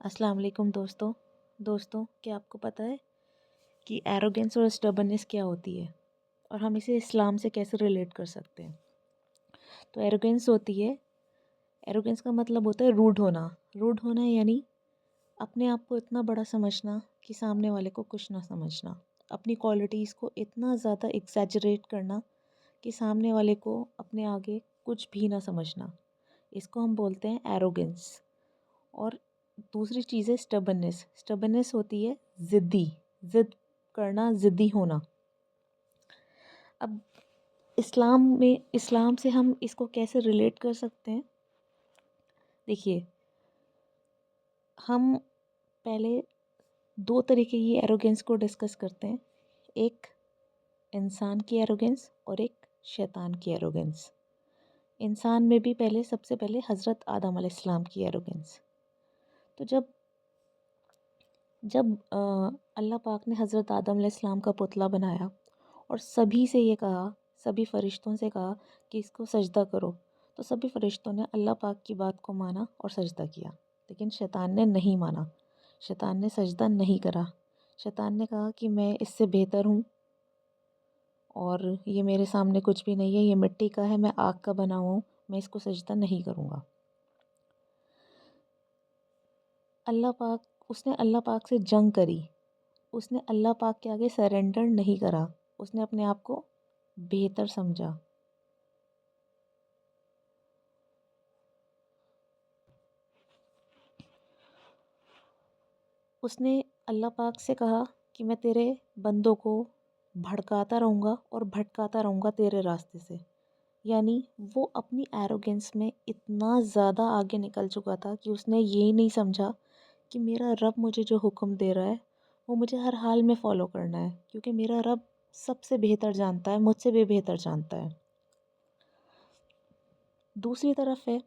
السلام علیکم دوستوں کیا آپ کو پتہ ہے کہ ایروگینس اور اسٹبرنس کیا ہوتی ہے اور ہم اسے اسلام سے کیسے ریلیٹ کر سکتے ہیں؟ تو ایروگینس کا مطلب ہوتا ہے روڈ ہونا یعنی اپنے آپ کو اتنا بڑا سمجھنا کہ سامنے والے کو کچھ نہ سمجھنا، اپنی کوالٹیز کو اتنا زیادہ ایگزیجریٹ کرنا کہ سامنے والے کو اپنے آگے کچھ بھی نہ سمجھنا، اس کو ہم بولتے ہیں ایروگینس۔ اور دوسری چیز ہے اسٹبرنس ہوتی ہے ضد کرنا، ضدی ہونا۔ اب اسلام سے ہم اس کو کیسے ریلیٹ کر سکتے ہیں؟ دیکھیے، ہم پہلے دو طریقے کی ایروگینس کو ڈسکس کرتے ہیں، ایک انسان کی ایروگینس اور ایک شیطان کی ایروگینس۔ انسان میں بھی سب سے پہلے حضرت آدم علیہ السلام کی ایروگینس۔ تو جب اللہ پاک نے حضرت آدم علیہ السلام کا پتلا بنایا اور سبھی فرشتوں سے کہا کہ اس کو سجدہ کرو، تو سبھی فرشتوں نے اللہ پاک کی بات کو مانا اور سجدہ کیا، لیکن شیطان نے نہیں مانا، شیطان نے سجدہ نہیں کرا۔ شیطان نے کہا کہ میں اس سے بہتر ہوں اور یہ میرے سامنے کچھ بھی نہیں ہے، یہ مٹی کا ہے، میں آگ کا بنا ہوں، میں اس کو سجدہ نہیں کروں گا۔ اس نے اللہ پاک سے جنگ کری، اس نے اللہ پاک کے آگے سرنڈر نہیں کرا، اس نے اپنے آپ کو بہتر سمجھا۔ اس نے اللہ پاک سے کہا کہ میں تیرے بندوں کو بھڑکاتا رہوں گا تیرے راستے سے، یعنی وہ اپنی ایروگنس میں اتنا زیادہ آگے نکل چکا تھا کہ اس نے یہی نہیں سمجھا کہ میرا رب مجھے جو حکم دے رہا ہے وہ مجھے ہر حال میں فالو کرنا ہے، کیونکہ میرا رب سب سے بہتر جانتا ہے، مجھ سے بھی بہتر جانتا ہے۔ دوسری طرف ہے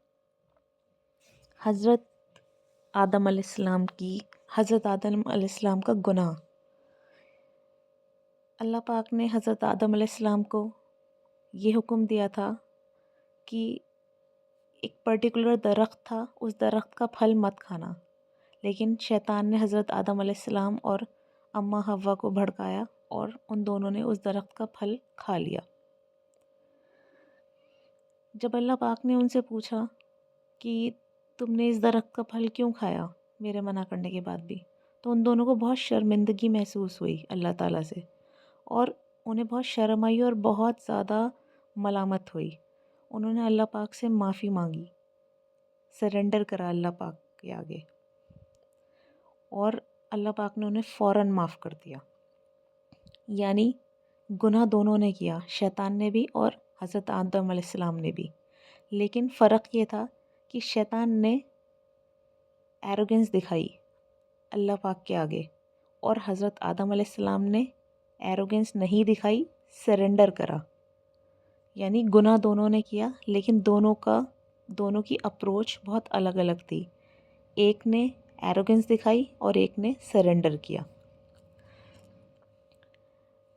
حضرت آدم علیہ السلام کا گناہ۔ اللہ پاک نے حضرت آدم علیہ السلام کو یہ حکم دیا تھا کہ ایک پرٹیکولر درخت تھا، اس درخت کا پھل مت کھانا، لیکن شیطان نے حضرت آدم علیہ السلام اور اماں حوا کو بھڑکایا اور ان دونوں نے اس درخت کا پھل کھا لیا۔ جب اللہ پاک نے ان سے پوچھا کہ تم نے اس درخت کا پھل کیوں کھایا میرے منع کرنے کے بعد بھی، تو ان دونوں کو بہت شرمندگی محسوس ہوئی اللہ تعالیٰ سے، اور انہیں بہت شرم آئی اور بہت زیادہ ملامت ہوئی۔ انہوں نے اللہ پاک سے معافی مانگی، سرنڈر کرا اللہ پاک کے آگے، اور اللہ پاک نے انہیں فوراً معاف کر دیا۔ یعنی گناہ دونوں نے کیا، شیطان نے بھی اور حضرت آدم علیہ السلام نے بھی، لیکن فرق یہ تھا کہ شیطان نے ایروگنس دکھائی اللہ پاک کے آگے، اور حضرت آدم علیہ السلام نے ایروگنس نہیں دکھائی، سرنڈر کرا۔ یعنی گناہ دونوں نے کیا، لیکن دونوں کی اپروچ بہت الگ الگ تھی، ایک نے ایروگنس دکھائی اور ایک نے سرنڈر کیا۔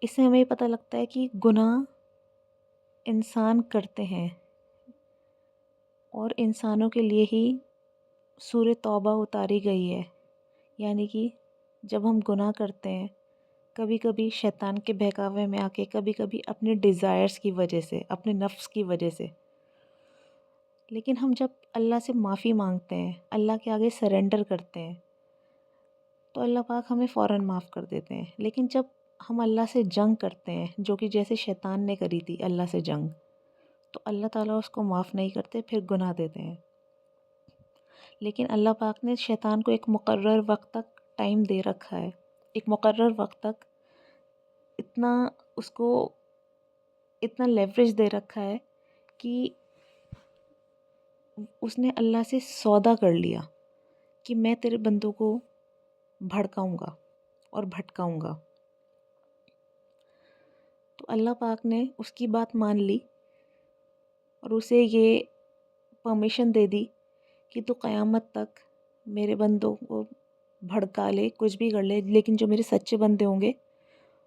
اس سے ہمیں یہ پتہ لگتا ہے کہ گناہ انسان کرتے ہیں، اور انسانوں کے لیے ہی سورہ توبہ اتاری گئی ہے۔ یعنی کہ جب ہم گناہ کرتے ہیں، کبھی کبھی شیطان کے بہکاوے میں آ کے، کبھی کبھی اپنے ڈیزائرز کی وجہ سے، اپنے نفس کی وجہ سے، لیکن ہم جب اللہ سے معافی مانگتے ہیں، اللہ کے آگے سرنڈر کرتے ہیں، تو اللہ پاک ہمیں فوراً معاف کر دیتے ہیں۔ لیکن جب ہم اللہ سے جنگ کرتے ہیں، جو کہ جیسے شیطان نے کری تھی اللہ سے جنگ، تو اللہ تعالیٰ اس کو معاف نہیں کرتے، پھر گناہ دیتے ہیں۔ لیکن اللہ پاک نے شیطان کو ایک مقرر وقت تک ٹائم دے رکھا ہے، ایک مقرر وقت تک اس کو اتنا لیوریج دے رکھا ہے کہ اس نے اللہ سے سودا کر لیا کہ میں تیرے بندوں کو بھڑکاؤں گا اور بھٹکاؤں گا۔ تو اللہ پاک نے اس کی بات مان لی اور اسے یہ پرمیشن دے دی کہ تو قیامت تک میرے بندوں کو بھڑکا لے، کچھ بھی کر لے، لیکن جو میرے سچے بندے ہوں گے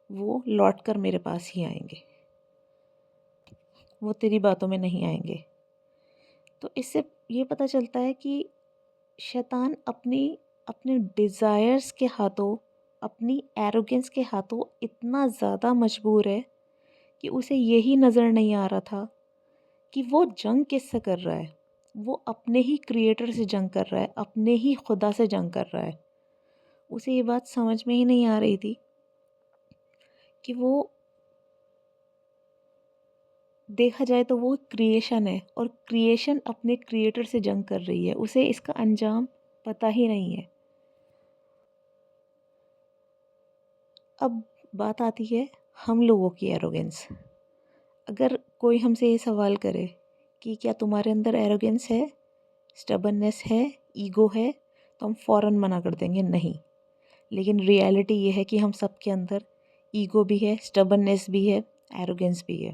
وہ لوٹ کر میرے پاس ہی آئیں گے، وہ تیری باتوں میں نہیں آئیں گے۔ تو اس سے یہ پتہ چلتا ہے کہ شیطان اپنی اپنے ڈیزائرز کے ہاتھوں، اپنی ایروگنس کے ہاتھوں اتنا زیادہ مجبور ہے کہ اسے یہی نظر نہیں آ رہا تھا کہ وہ جنگ کس سے کر رہا ہے. وہ اپنے ہی کریٹر سے جنگ کر رہا ہے، اپنے ہی خدا سے جنگ کر رہا ہے. اسے یہ بات سمجھ میں ہی نہیں آ رہی تھی کہ وہ دیکھا جائے تو وہ کریشن ہے، اور کریشن اپنے کریٹر سے جنگ کر رہی ہے. اسے اس کا انجام پتہ ہی نہیں ہے. اب بات آتی ہے ہم لوگوں کی ایروگنس. اگر کوئی ہم سے یہ سوال کرے کہ کیا تمہارے اندر ایروگنس ہے، اسٹبننس ہے، ایگو ہے، تو ہم فوراً منع کر دیں گے نہیں. لیکن ریالٹی یہ ہے کہ ہم سب کے اندر ایگو بھی ہے، اسٹبننس بھی ہے، ایروگنس بھی ہے.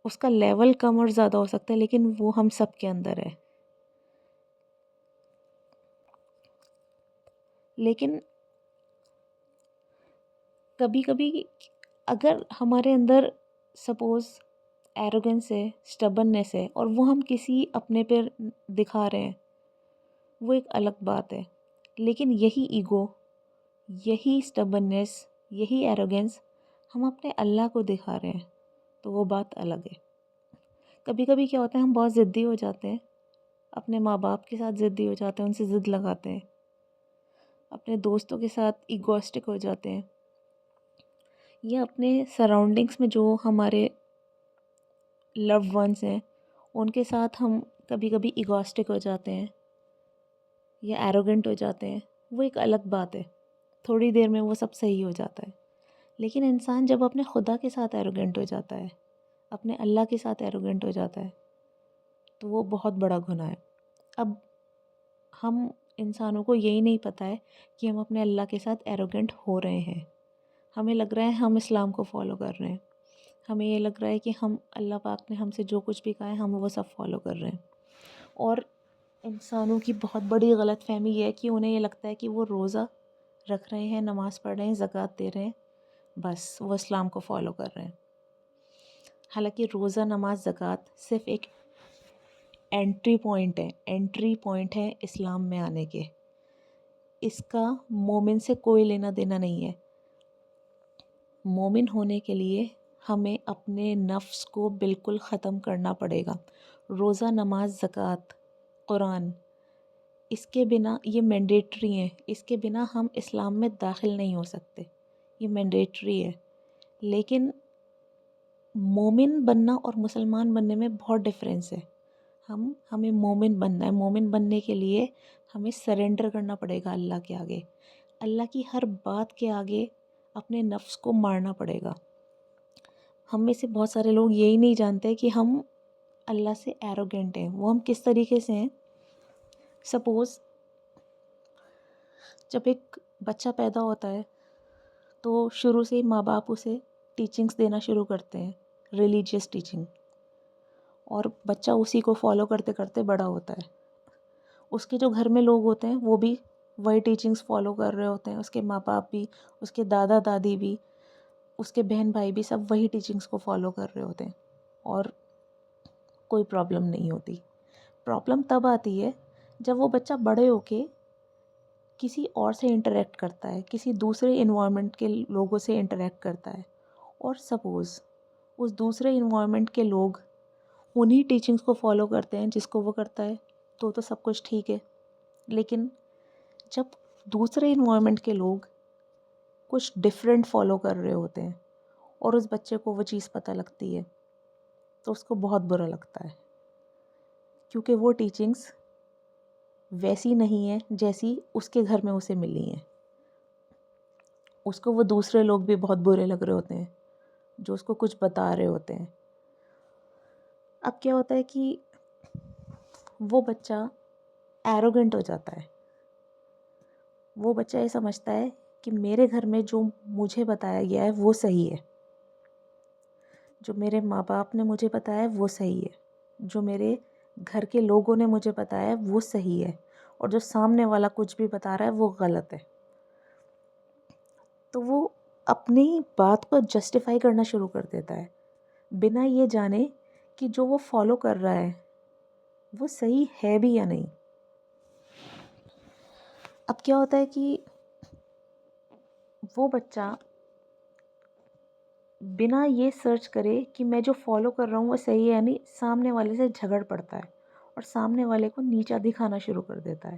اس کا لیول کم اور زیادہ ہو سکتا ہے، لیکن وہ ہم سب کے اندر ہے. لیکن کبھی کبھی اگر ہمارے اندر سپوز ایروگنس ہے، اسٹبننس ہے، اور وہ ہم کسی اپنے پہ دکھا رہے ہیں، وہ ایک الگ بات ہے. لیکن یہی ایگو، یہی اسٹبننس، یہی ایروگنس ہم اپنے اللہ کو دکھا رہے ہیں، تو وہ بات الگ ہے. کبھی کبھی کیا ہوتا ہے، ہم بہت ضدی ہو جاتے ہیں، اپنے ماں باپ کے ساتھ ضدی ہو جاتے ہیں، ان سے ضد لگاتے ہیں، اپنے دوستوں کے ساتھ ایگوسٹک ہو جاتے ہیں، یا اپنے سراؤنڈنگس میں جو ہمارے لو ونس ہیں ان کے ساتھ ہم کبھی کبھی ایگوسٹک ہو جاتے ہیں یا ایروگنٹ ہو جاتے ہیں. وہ ایک الگ بات ہے، تھوڑی دیر میں وہ سب صحیح ہو جاتا ہے. لیکن انسان جب اپنے خدا کے ساتھ ایروگنٹ ہو جاتا ہے، اپنے اللہ کے ساتھ ایروگنٹ ہو جاتا ہے، تو وہ بہت بڑا گناہ ہے. اب ہم انسانوں کو یہی نہیں پتہ ہے کہ ہم اپنے اللہ کے ساتھ ایروگنٹ ہو رہے ہیں. ہمیں لگ رہا ہے ہم اسلام کو فالو کر رہے ہیں، ہمیں یہ لگ رہا ہے کہ ہم اللہ پاک نے ہم سے جو کچھ بھی کہا ہے ہم وہ سب فالو کر رہے ہیں. اور انسانوں کی بہت بڑی غلط فہمی یہ ہے کہ انہیں یہ لگتا ہے کہ وہ روزہ رکھ رہے ہیں، نماز پڑھ رہے ہیں، زکوٰۃ دے رہے ہیں، بس وہ اسلام کو فالو کر رہے ہیں. حالانکہ روزہ، نماز، زکوٰۃ صرف ایک انٹری پوائنٹ ہے اسلام میں آنے کے. اس کا مومن سے کوئی لینا دینا نہیں ہے. مومن ہونے کے لیے ہمیں اپنے نفس کو بالکل ختم کرنا پڑے گا. روزہ، نماز، زکوٰۃ، قرآن، اس کے بنا یہ مینڈیٹری ہیں، اس کے بنا ہم اسلام میں داخل نہیں ہو سکتے، یہ مینڈیٹری ہے. لیکن مومن بننا اور مسلمان بننے میں بہت ڈفرینس ہے. ہمیں مومن بننا ہے. مومن بننے کے لیے ہمیں سرنڈر کرنا پڑے گا اللہ کے آگے، اللہ کی ہر بات کے آگے اپنے نفس کو مارنا پڑے گا. ہم میں سے بہت سارے لوگ یہی نہیں جانتے کہ ہم اللہ سے ایروگنٹ ہیں. وہ ہم کس طریقے سے ہیں؟ سپوز جب ایک بچہ پیدا ہوتا ہے تو شروع سے ہی ماں باپ اسے ٹیچنگس دینا شروع کرتے ہیں، ریلیجیس ٹیچنگ، اور بچہ اسی کو فالو کرتے کرتے بڑا ہوتا ہے. اس کے جو گھر میں لوگ ہوتے ہیں وہ بھی وہی ٹیچنگس فالو کر رہے ہوتے ہیں، اس کے ماں باپ بھی، اس کے دادا دادی بھی، اس کے بہن بھائی بھی، سب وہی ٹیچنگس کو فالو کر رہے ہوتے ہیں، اور کوئی پرابلم نہیں ہوتی. پرابلم تب آتی ہے جب وہ بچہ بڑے ہو کے کسی اور سے انٹریکٹ کرتا ہے، کسی دوسرے انوائرمنٹ کے لوگوں سے انٹریکٹ کرتا ہے، اور سپوز اس دوسرے انوائرمنٹ کے لوگ انہی ٹیچنگس کو فالو کرتے ہیں جس کو وہ کرتا ہے، تو سب کچھ ٹھیک ہے. لیکن جب دوسرے انوائرمنٹ کے لوگ کچھ ڈفرینٹ فالو کر رہے ہوتے ہیں اور اس بچے کو وہ چیز پتہ لگتی ہے، تو اس کو بہت برا لگتا ہے، کیونکہ وہ ٹیچنگس ویسی نہیں ہے جیسی اس کے گھر میں اسے ملی ہیں. اس کو وہ دوسرے لوگ بھی بہت برے لگ رہے ہوتے ہیں جو اس کو کچھ بتا رہے ہوتے ہیں. اب کیا ہوتا ہے کہ وہ بچہ ایروگنٹ ہو جاتا ہے. وہ بچہ یہ سمجھتا ہے کہ میرے گھر میں جو مجھے بتایا گیا ہے وہ صحیح ہے، جو میرے ماں باپ نے مجھے بتایا ہے وہ صحیح ہے، جو میرے گھر کے لوگوں نے مجھے بتایا ہے وہ صحیح ہے، اور جو سامنے والا کچھ بھی بتا رہا ہے وہ غلط ہے. تو وہ اپنی بات کو جسٹیفائی کرنا شروع کر دیتا ہے بنا یہ جانے کہ جو وہ فالو کر رہا ہے وہ صحیح ہے بھی یا نہیں. اب کیا ہوتا ہے کہ وہ بچہ بنا یہ سرچ کرے کہ میں جو فالو کر رہا ہوں وہ صحیح ہے یا نہیں، سامنے والے سے جھگڑ پڑتا ہے اور سامنے والے کو نیچا دکھانا شروع کر دیتا ہے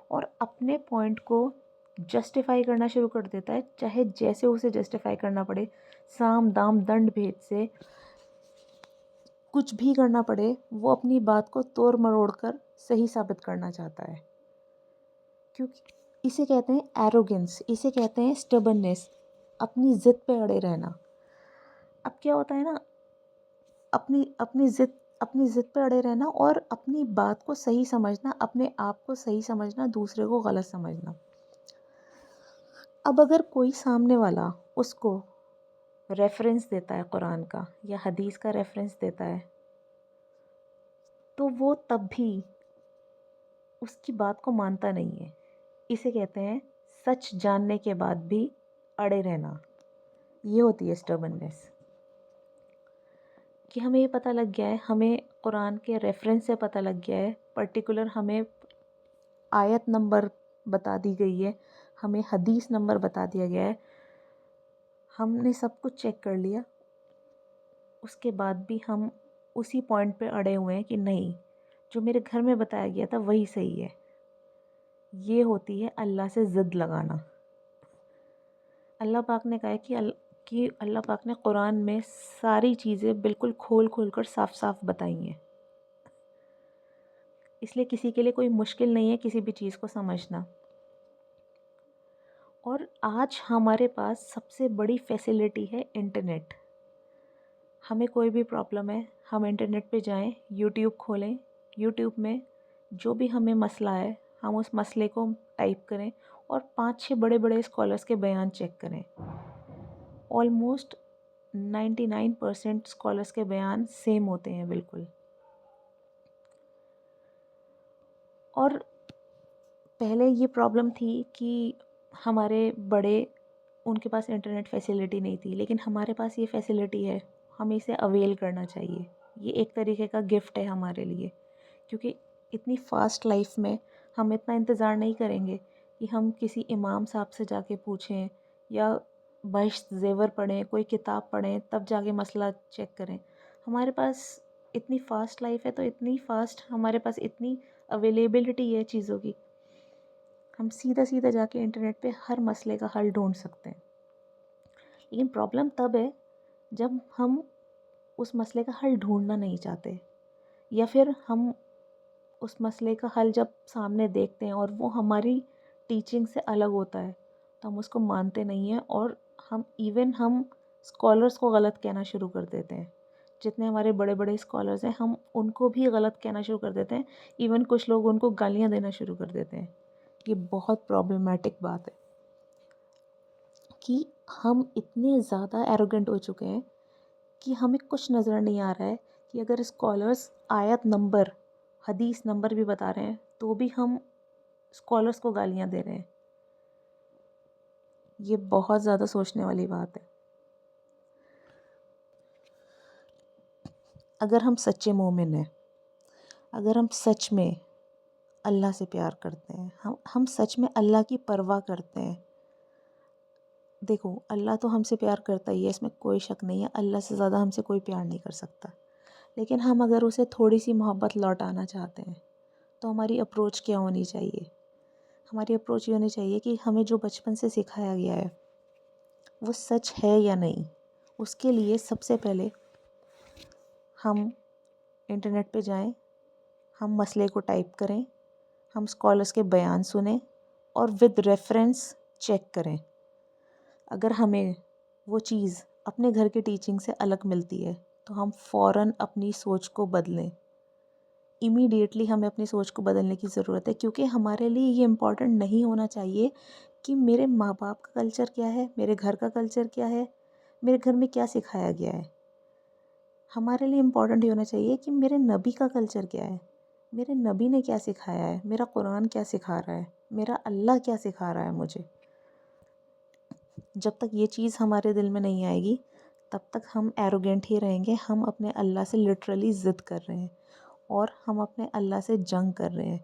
اور اپنے پوائنٹ کو جسٹیفائی کرنا شروع کر دیتا ہے، چاہے جیسے اسے جسٹیفائی کرنا پڑے، سام دام دنڈ بھید سے کچھ بھی کرنا پڑے، وہ اپنی بات کو توڑ مروڑ کر صحیح ثابت کرنا چاہتا ہے. کیونکہ اسے کہتے ہیں ایروگنس، اسے کہتے ہیں اسٹبرنس، اپنی ضد پہ اڑے رہنا. اب کیا ہوتا ہے نا، اپنی ضد پہ اڑے رہنا اور اپنی بات کو صحیح سمجھنا، اپنے آپ کو صحیح سمجھنا، دوسرے کو غلط سمجھنا. اب اگر کوئی سامنے والا اس کو ریفرنس دیتا ہے قرآن کا یا حدیث کا ریفرنس دیتا ہے، تو وہ تب بھی اس کی بات کو مانتا نہیں ہے. اسے کہتے ہیں سچ جاننے کے بعد بھی اڑے رہنا. یہ ہوتی ہے اسٹبرنس، کہ ہمیں یہ پتہ لگ گیا ہے، ہمیں قرآن کے ریفرنس سے پتہ لگ گیا ہے، پرٹیکولر ہمیں آیت نمبر بتا دی گئی ہے، ہمیں حدیث نمبر بتا دیا گیا ہے، ہم نے سب کچھ چیک کر لیا، اس کے بعد بھی ہم اسی پوائنٹ پہ اڑے ہوئے ہیں کہ نہیں، جو میرے گھر میں بتایا گیا تھا وہی صحیح ہے. یہ ہوتی ہے اللہ سے ضد لگانا. اللہ پاک نے کہا ہے کہ اللہ پاک نے قرآن میں ساری چیزیں بالکل کھول کھول کر صاف صاف بتائی ہیں. اس لیے کسی کے لیے کوئی مشکل نہیں ہے کسی بھی چیز کو سمجھنا. اور آج ہمارے پاس سب سے بڑی فیسلٹی ہے انٹرنیٹ. ہمیں کوئی بھی پرابلم ہے، ہم انٹرنیٹ پہ جائیں، یوٹیوب کھولیں، یوٹیوب میں جو بھی ہمیں مسئلہ ہے ہم اس مسئلے کو ٹائپ کریں اور 5-6 بڑے بڑے اسکالرس کے بیان چیک کریں. آلموسٹ 99% اسکالرس کے بیان سیم ہوتے ہیں بالکل. اور پہلے یہ پرابلم تھی کہ ہمارے بڑے، ان کے پاس انٹرنیٹ فیسلٹی نہیں تھی، لیکن ہمارے پاس یہ فیسلٹی ہے، ہمیں اسے اویل کرنا چاہیے. یہ ایک طریقے کا گفٹ ہے ہمارے لیے، کیونکہ اتنی فاسٹ لائف میں ہم اتنا انتظار نہیں کریں گے کہ ہم کسی امام صاحب سے جا کے پوچھیں یا بہشت زیور پڑھیں، کوئی کتاب پڑھیں، تب جا کے مسئلہ چیک کریں. ہمارے پاس اتنی فاسٹ لائف ہے، تو اتنی فاسٹ ہمارے پاس اتنی اویلیبلٹی ہے چیزوں کی، ہم سیدھا سیدھا جا کے انٹرنیٹ پہ ہر مسئلے کا حل ڈھونڈ سکتے ہیں. لیکن پرابلم تب ہے جب ہم اس مسئلے کا حل ڈھونڈنا نہیں چاہتے، یا پھر ہم اس مسئلے کا حل جب سامنے دیکھتے ہیں اور وہ ہماری ٹیچنگ سے الگ ہوتا ہے تو ہم اس کو مانتے نہیں ہیں، اور ہم اسکالرس کو غلط کہنا شروع کر دیتے ہیں. جتنے ہمارے بڑے بڑے اسکالرس ہیں ہم ان کو بھی غلط کہنا شروع کر دیتے ہیں، ایون کچھ لوگ ان کو گالیاں دینا شروع کر دیتے ہیں. یہ بہت پرابلمٹک بات ہے کہ ہم اتنے زیادہ ایروگنٹ ہو چکے ہیں کہ ہمیں کچھ نظر نہیں آ رہا ہے کہ اگر اسکالرس آیت نمبر، حدیث نمبر بھی بتا رہے ہیں تو بھی ہم اسکالرس کو گالیاں دے رہے ہیں. یہ بہت زیادہ سوچنے والی بات ہے. اگر ہم سچے مومن ہیں، اگر ہم سچ میں اللہ سے پیار کرتے ہیں، ہم سچ میں اللہ کی پرواہ کرتے ہیں. دیکھو، اللہ تو ہم سے پیار کرتا ہی ہے، اس میں کوئی شک نہیں ہے، اللہ سے زیادہ ہم سے کوئی پیار نہیں کر سکتا. لیکن ہم اگر اسے تھوڑی سی محبت لوٹانا چاہتے ہیں تو ہماری اپروچ کیا ہونی چاہیے؟ ہماری اپروچ یہ ہونی چاہیے کہ ہمیں جو بچپن سے سکھایا گیا ہے وہ سچ ہے یا نہیں. اس کے لیے سب سے پہلے ہم انٹرنیٹ پہ جائیں، ہم مسئلے کو ٹائپ کریں، ہم اسکالرس کے بیان سنیں اور ود ریفرنس چیک کریں. اگر ہمیں وہ چیز اپنے گھر کے ٹیچنگ سے الگ ملتی ہے تو ہم فوراً اپنی سوچ کو بدلیں. امیڈیٹلی ہمیں اپنی سوچ کو بدلنے کی ضرورت ہے، کیونکہ ہمارے لیے یہ امپورٹنٹ نہیں ہونا چاہیے کہ میرے ماں باپ کا کلچر کیا ہے، میرے گھر کا کلچر کیا ہے، میرے گھر میں کیا سکھایا گیا ہے. ہمارے لیے امپورٹنٹ یہ ہونا چاہیے کہ میرے نبی کا کلچر کیا ہے، میرے نبی نے کیا سکھایا ہے، میرا قرآن کیا سکھا رہا ہے، میرا اللہ کیا سکھا رہا ہے مجھے. جب تک یہ چیز ہمارے دل میں نہیں آئے گی تب تک ہم ایروگینٹ ہی رہیں گے. ہم اپنے اللہ سے لٹرلی ضد کر رہے ہیں اور ہم اپنے اللہ سے جنگ کر رہے ہیں.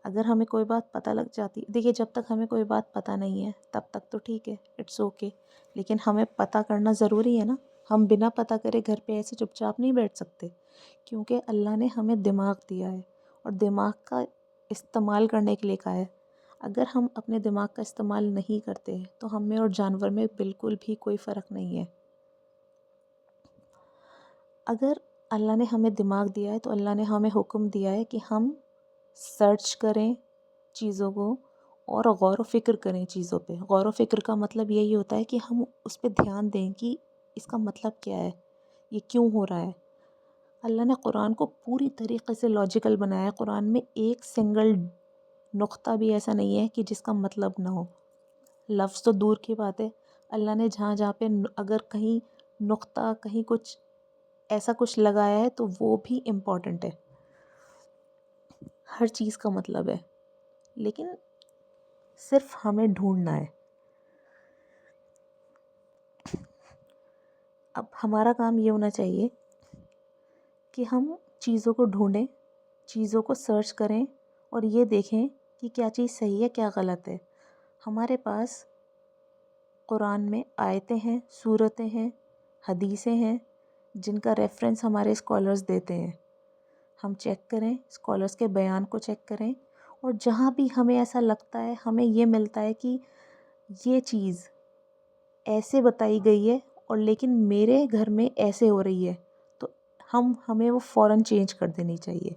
اگر ہمیں کوئی بات پتہ لگ جاتی، دیکھیے جب تک ہمیں کوئی بات پتہ نہیں ہے تب تک تو ٹھیک ہے، اٹس اوکے، لیکن ہمیں پتہ کرنا ضروری ہے نا. ہم بنا پتہ کرے گھر پہ ایسے چپ چاپ نہیں بیٹھ سکتے، کیونکہ اللہ نے ہمیں دماغ دیا ہے اور دماغ کا استعمال کرنے کے لیے کہا ہے. اگر ہم اپنے دماغ کا استعمال نہیں کرتے تو ہم میں اور جانور میں بالکل بھی کوئی فرق نہیں ہے. اگر اللہ نے ہمیں دماغ دیا ہے تو اللہ نے ہمیں حکم دیا ہے کہ ہم سرچ کریں چیزوں کو اور غور و فکر کریں چیزوں پہ. غور و فکر کا مطلب یہی ہوتا ہے کہ ہم اس پہ دھیان دیں کہ اس کا مطلب کیا ہے، یہ کیوں ہو رہا ہے. اللہ نے قرآن کو پوری طریقے سے لاجیکل بنایا ہے. قرآن میں ایک سنگل نقطہ بھی ایسا نہیں ہے کہ جس کا مطلب نہ ہو. لفظ تو دور کی بات ہے، اللہ نے جہاں جہاں پہ اگر کہیں نقطہ کہیں کچھ ایسا کچھ لگایا ہے تو وہ بھی امپورٹنٹ ہے. ہر چیز کا مطلب ہے، لیکن صرف ہمیں ڈھونڈنا ہے. اب ہمارا کام یہ ہونا چاہیے کہ ہم چیزوں کو ڈھونڈیں، چیزوں کو سرچ کریں اور یہ دیکھیں کہ کیا چیز صحیح ہے کیا غلط ہے. ہمارے پاس قرآن میں آیتیں ہیں، سورتیں ہیں، حدیثیں ہیں جن کا ریفرنس ہمارے اسکالرز دیتے ہیں. ہم چیک کریں، اسکالرز کے بیان کو چیک کریں، اور جہاں بھی ہمیں ایسا لگتا ہے، ہمیں یہ ملتا ہے کہ یہ چیز ایسے بتائی گئی ہے اور لیکن میرے گھر میں ایسے ہو رہی ہے، تو ہمیں وہ فوراً چینج کر دینی چاہیے.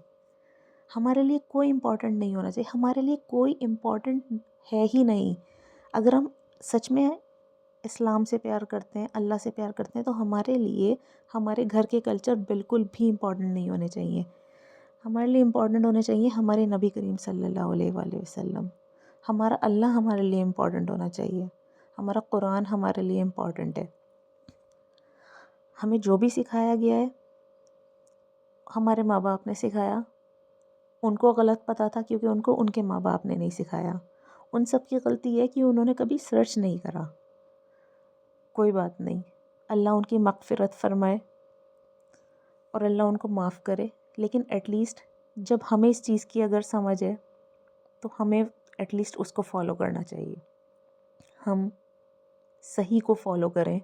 ہمارے لیے کوئی امپورٹنٹ نہیں ہونا چاہیے، ہمارے لیے کوئی امپورٹنٹ ہے ہی نہیں. اگر ہم سچ میں اسلام سے پیار کرتے ہیں، اللہ سے پیار کرتے ہیں، تو ہمارے لیے ہمارے گھر کے کلچر بالکل بھی امپورٹنٹ نہیں ہونے چاہیے. ہمارے لیے امپورٹنٹ ہونے چاہیے ہمارے نبی کریم صلی اللہ علیہ وآلہ وسلم. ہمارا اللہ ہمارے لیے امپورٹنٹ ہونا چاہیے، ہمارا قرآن ہمارے لیے امپورٹنٹ ہے. ہمیں جو بھی سکھایا گیا ہے ہمارے ماں باپ نے سکھایا. ان کو غلط پتہ تھا کیونکہ ان کو ان کے ماں باپ نے نہیں سکھایا. ان سب کی غلطی ہے کہ انہوں نے کبھی سرچ نہیں کرا. کوئی بات نہیں، اللہ ان کی مغفرت فرمائے اور اللہ ان کو معاف کرے. لیکن ایٹ لیسٹ جب ہمیں اس چیز کی اگر سمجھ ہے تو ہمیں ایٹ لیسٹ اس کو فالو کرنا چاہیے. ہم صحیح کو فالو کریں،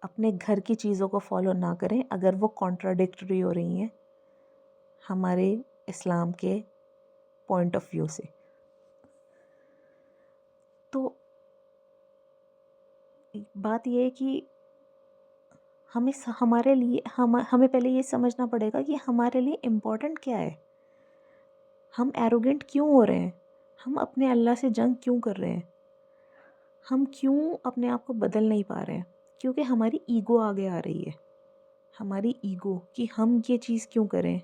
اپنے گھر کی چیزوں کو فالو نہ کریں اگر وہ کانٹراڈکٹری ہو رہی ہیں ہمارے اسلام کے پوائنٹ آف ویو سے. تو بات یہ ہے کہ ہمارے لیے ہمیں پہلے یہ سمجھنا پڑے گا کہ ہمارے لیے امپورٹنٹ کیا ہے. ہم ایروگنٹ کیوں ہو رہے ہیں؟ ہم اپنے اللہ سے جنگ کیوں کر رہے ہیں؟ ہم کیوں اپنے آپ کو بدل نہیں پا رہے ہیں؟ کیونکہ ہماری ایگو آگے آ رہی ہے. ہماری ایگو کہ ہم یہ چیز کیوں کریں.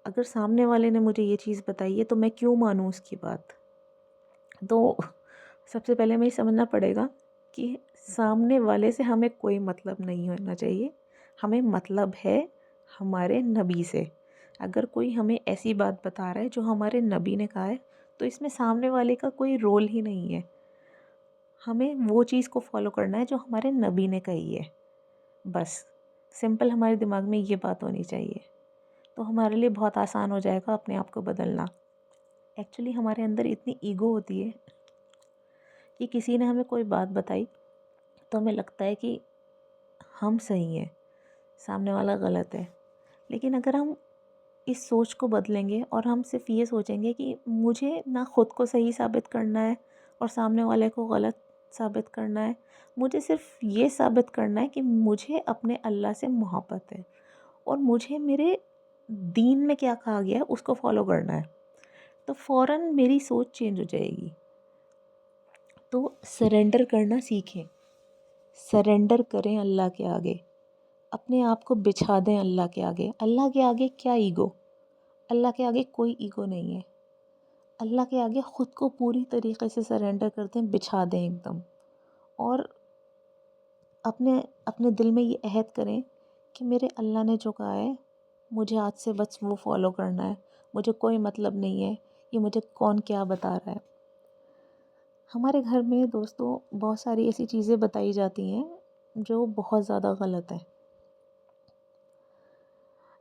اگر سامنے والے نے مجھے یہ چیز بتائی ہے تو میں کیوں مانوں اس کی بات. تو سب سے پہلے ہمیں یہ سمجھنا پڑے گا کہ سامنے والے سے ہمیں کوئی مطلب نہیں ہونا چاہیے، ہمیں مطلب ہے ہمارے نبی سے. اگر کوئی ہمیں ایسی بات بتا رہا ہے جو ہمارے نبی نے کہا ہے تو اس میں سامنے والے کا کوئی رول ہی نہیں ہے. ہمیں وہ چیز کو فالو کرنا ہے جو ہمارے نبی نے کہی ہے. بس سمپل ہمارے دماغ میں یہ بات ہونی چاہیے، تو ہمارے لیے بہت آسان ہو جائے گا اپنے آپ کو بدلنا. ایکچولی ہمارے اندر اتنی ایگو ہوتی ہے کہ کسی نے ہمیں کوئی بات بتائی تو ہمیں لگتا ہے کہ ہم صحیح ہیں، سامنے والا غلط ہے. لیکن اگر ہم اس سوچ کو بدلیں گے اور ہم صرف یہ سوچیں گے کہ مجھے نہ خود کو صحیح ثابت کرنا ہے اور سامنے والے کو غلط ثابت کرنا ہے، مجھے صرف یہ ثابت کرنا ہے کہ مجھے اپنے اللہ سے محبت ہے اور مجھے میرے دین میں کیا کہا گیا ہے اس کو فالو کرنا ہے، تو فوراً میری سوچ چینج ہو جائے گی. تو سرنڈر کرنا سیکھیں، سرنڈر کریں اللہ کے آگے، اپنے آپ کو بچھا دیں اللہ کے آگے. اللہ کے آگے کیا ایگو؟ اللہ کے آگے کوئی ایگو نہیں ہے. اللہ کے آگے خود کو پوری طریقے سے سرنڈر کر دیں، بچھا دیں ایک دم، اور اپنے دل میں یہ عہد کریں کہ میرے اللہ نے جو کہا ہے مجھے آج سے بس وہ فالو کرنا ہے. مجھے کوئی مطلب نہیں ہے کہ مجھے کون کیا بتا رہا ہے. ہمارے گھر میں دوستوں بہت ساری ایسی چیزیں بتائی جاتی ہیں جو بہت زیادہ غلط ہیں.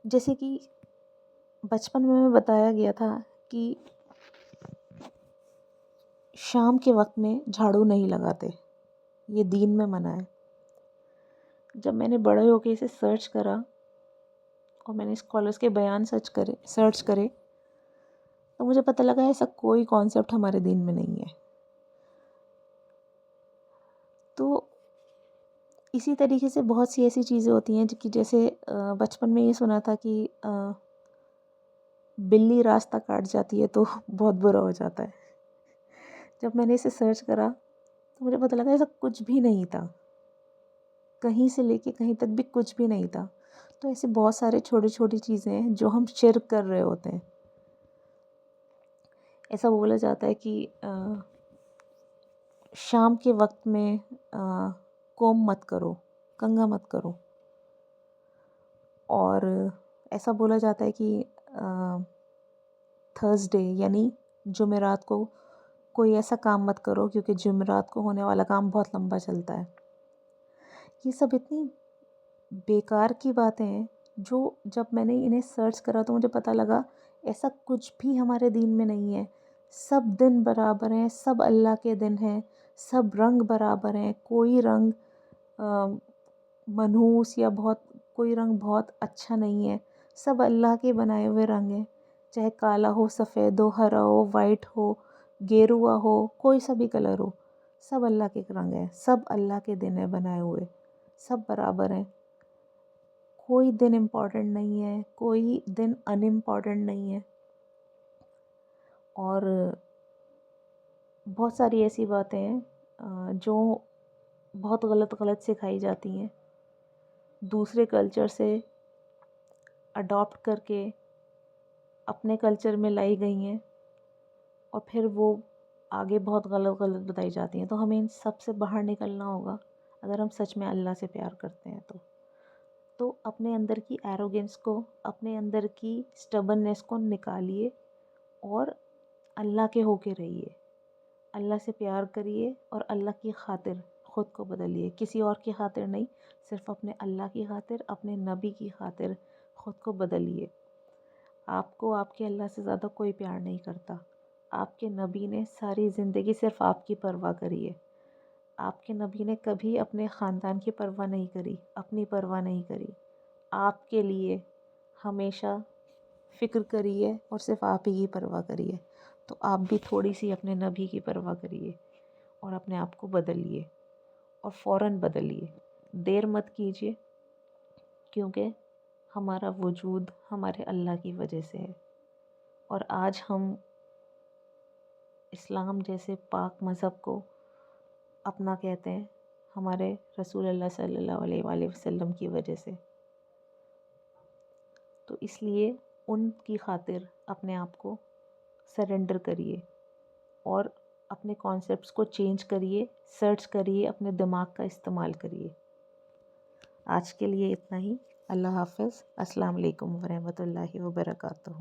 جیسے کہ بچپن میں ہمیں بتایا گیا تھا کہ شام کے وقت میں جھاڑو نہیں لگاتے، یہ دین میں منع ہے۔ جب میں نے بڑے ہو کے اسے سرچ کرا اور میں نے اسکالرس کے بیان سرچ کرے تو مجھے پتہ لگا ایسا کوئی کانسیپٹ ہمارے دین میں نہیں ہے۔ تو اسی طریقے سے بہت سی ایسی چیزیں ہوتی ہیں کہ جیسے بچپن میں یہ سنا تھا کہ بلی راستہ کاٹ جاتی ہے تو بہت برا ہو جاتا ہے۔ جب میں نے اسے سرچ کرا تو مجھے پتہ لگا ایسا کچھ بھی نہیں تھا، کہیں سے لے کے کہیں تک بھی کچھ بھی نہیں تھا۔ تو ایسے بہت سارے چھوٹی چھوٹی چیزیں ہیں جو ہم شرک کر رہے ہوتے ہیں۔ ایسا بولا جاتا ہے کہ شام کے وقت میں کوم مت کرو، کنگھا مت کرو، اور ایسا بولا جاتا ہے کہ تھرسڈے یعنی جمعرات کو کوئی ایسا کام مت کرو کیونکہ جمعرات کو ہونے والا کام بہت لمبا چلتا ہے۔ یہ سب اتنی بیکار کی باتیں ہیں جو جب میں نے انہیں سرچ کرا تو مجھے پتہ لگا ایسا کچھ بھی ہمارے دین میں نہیں ہے۔ سب دن برابر ہیں، سب اللہ کے دن ہیں، سب رنگ برابر ہیں، کوئی رنگ منحوس یا کوئی رنگ بہت اچھا نہیں ہے، سب اللہ کے بنائے ہوئے رنگ ہیں، چاہے کالا ہو، سفید ہو، ہرا ہو، وائٹ ہو، گیروا ہو، کوئی سا بھی کلر ہو، سب اللہ کے رنگ ہیں، سب اللہ کے دن ہیں بنائے ہوئے، سب برابر ہیں۔ کوئی دن امپورٹنٹ نہیں ہے، کوئی دن ان امپورٹنٹ نہیں ہے۔ اور بہت ساری ایسی باتیں ہیں جو بہت غلط سکھائی جاتی ہیں، دوسرے کلچر سے اڈاپٹ کر کے اپنے کلچر میں لائی گئی ہیں اور پھر وہ آگے بہت غلط بتائی جاتی ہیں۔ تو ہمیں ان سب سے باہر نکلنا ہوگا اگر ہم سچ میں اللہ سے پیار کرتے ہیں تو اپنے اندر کی ایروگنس کو، اپنے اندر کی سٹبننس کو نکالیے اور اللہ کے ہو کے رہیے، اللہ سے پیار کریے اور اللہ کی خاطر خود کو بدلیے، کسی اور کی خاطر نہیں، صرف اپنے اللہ کی خاطر، اپنے نبی کی خاطر خود کو بدلیے۔ آپ کو آپ کے اللہ سے زیادہ کوئی پیار نہیں کرتا۔ آپ کے نبی نے ساری زندگی صرف آپ کی پرواہ کری ہے۔ آپ کے نبی نے کبھی اپنے خاندان کی پرواہ نہیں کری، اپنی پرواہ نہیں کری، آپ کے لیے ہمیشہ فکر کری ہے اور صرف آپ ہی کی پرواہ کری ہے۔ تو آپ بھی تھوڑی سی اپنے نبی کی پرواہ کریے اور اپنے آپ کو بدلیے اور فوراً بدلیے، دیر مت کیجیے، کیونکہ ہمارا وجود ہمارے اللہ کی وجہ سے ہے۔ اور آج ہم اسلام جیسے پاک مذہب کو اپنا کہتے ہیں ہمارے رسول اللہ صلی اللہ علیہ وآلہ وسلم کی وجہ سے۔ تو اس لیے ان کی خاطر اپنے آپ کو سرنڈر کریے اور اپنے کانسیپٹس کو چینج کریے، سرچ کریے، اپنے دماغ کا استعمال کریے۔ آج کے لیے اتنا ہی۔ اللہ حافظ۔ السلام علیکم ورحمۃ اللہ وبرکاتہ۔